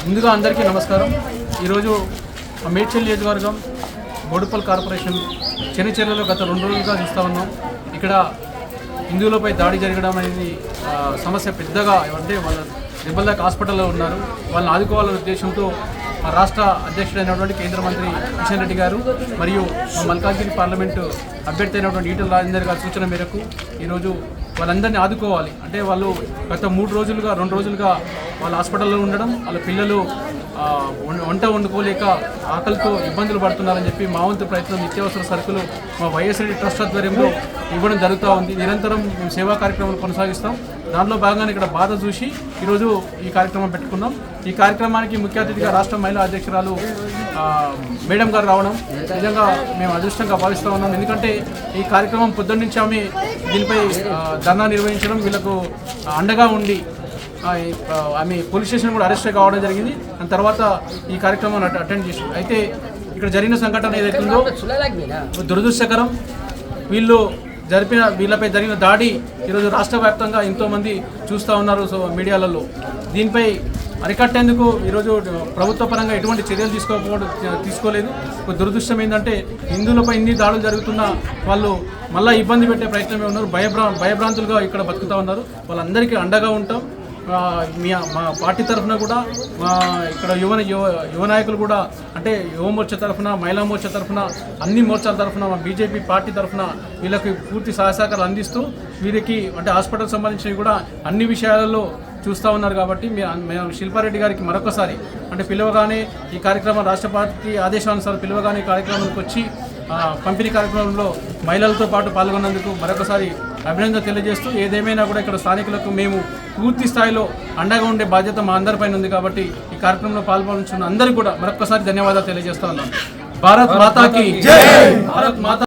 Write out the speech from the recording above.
ముందుగా అందరికీ నమస్కారం. ఈరోజు మేడ్చల్ నియోజకవర్గం బోడుపల్ కార్పొరేషన్ చెన్నచెర్లలో గత 2 రోజులుగా చూస్తూ ఉన్నాం. ఇక్కడ హిందువులపై దాడి జరగడం అనేది సమస్య పెద్దగా, అంటే వాళ్ళ దెబ్బలదాకా హాస్పిటల్లో ఉన్నారు. వాళ్ళని ఆదుకోవాలనే ఉద్దేశంతో రాష్ట్ర అధ్యక్షుడైనటువంటి కేంద్ర మంత్రి కిషన్ రెడ్డి గారు మరియు మల్కాజ్గిరి పార్లమెంటు అభ్యర్థి అయినటువంటి ఈటల రాజేందర్ గారి సూచన మేరకు ఈరోజు వాళ్ళందరినీ ఆదుకోవాలి. అంటే వాళ్ళు గత 2 రోజులుగా వాళ్ళ హాస్పిటల్లో ఉండడం, వాళ్ళ పిల్లలు వంట వండుకోలేక ఆకలితో ఇబ్బందులు పడుతున్నారని చెప్పి మా వంతు ప్రయత్నం నిత్యావసర సరుకులు మా వైఎస్ఆర్ ట్రస్ట్ ఆధ్వర్యంలో ఇవ్వడం జరుగుతూ ఉంది. నిరంతరం మేము సేవా కార్యక్రమాలు కొనసాగిస్తాం. దానిలో భాగంగానే ఇక్కడ బాధ చూసి ఈరోజు ఈ కార్యక్రమం పెట్టుకున్నాం. ఈ కార్యక్రమానికి ముఖ్య అతిథిగా రాష్ట్ర మహిళా అధ్యక్షురాలు మేడం గారు రావడం నిజంగా మేము అదృష్టంగా భావిస్తూ ఉన్నాం. ఎందుకంటే ఈ కార్యక్రమం పొద్దున్న నుంచి దీనిపై ధర్నా నిర్వహించడం, వీళ్ళకు అండగా ఉండి ఆమె పోలీస్ స్టేషన్ కూడా అరెస్ట్ కావడం జరిగింది. దాని తర్వాత ఈ కార్యక్రమాన్ని అటెండ్ చేసింది. అయితే ఇక్కడ జరిగిన సంఘటన ఏదైతుందో దురదృష్టకరం. వీళ్ళపై జరిగిన దాడి ఈరోజు రాష్ట్ర వ్యాప్తంగా ఎంతోమంది చూస్తూ ఉన్నారు మీడియాలలో. దీనిపై అరికట్టేందుకు ఈరోజు ప్రభుత్వ పరంగా ఎటువంటి చర్యలు తీసుకోలేదు. దురదృష్టం ఏంటంటే హిందువులపై ఇన్ని దాడులు జరుగుతున్నా వాళ్ళు మళ్ళీ ఇబ్బంది పెట్టే ప్రయత్నమే ఉన్నారు. భయభ్రాంతులుగా ఇక్కడ బతుకుతూ ఉన్నారు. వాళ్ళందరికీ అండగా ఉంటాం. మా పార్టీ తరఫున కూడా ఇక్కడ యువ నాయకులు కూడా, అంటే యువ మోర్చా తరఫున, మహిళా మోర్చా తరఫున, అన్ని మోర్చాల తరఫున, మా బీజేపీ పార్టీ తరఫున వీళ్ళకి పూర్తి సహకారాలు అందిస్తూ వీరికి అంటే హాస్పిటల్ సంబంధించినవి కూడా అన్ని విషయాలలో చూస్తూ ఉన్నారు. కాబట్టి మేము శిల్పారెడ్డి గారికి మరొకసారి అంటే పిలవగానే ఈ కార్యక్రమం రాష్ట్ర పార్టీ ఆదేశానుసారం పిలవగానే కార్యక్రమానికి వచ్చి పంపిణీ కార్యక్రమంలో మహిళలతో పాటు పాల్గొన్నందుకు మరొకసారి అభినందన తెలియజేస్తూ, ఏదేమైనా కూడా ఇక్కడ స్థానికులకు మేము పూర్తి స్థాయిలో అండగా ఉండే బాధ్యత మా అందరిపైన ఉంది. కాబట్టి ఈ కార్యక్రమంలో పాల్గొంటున్న అందరికీ కూడా మరొకసారి ధన్యవాదాలు తెలియజేస్తా ఉన్నాను. భారత్ మాతాకి జై. భారత్ మాతా.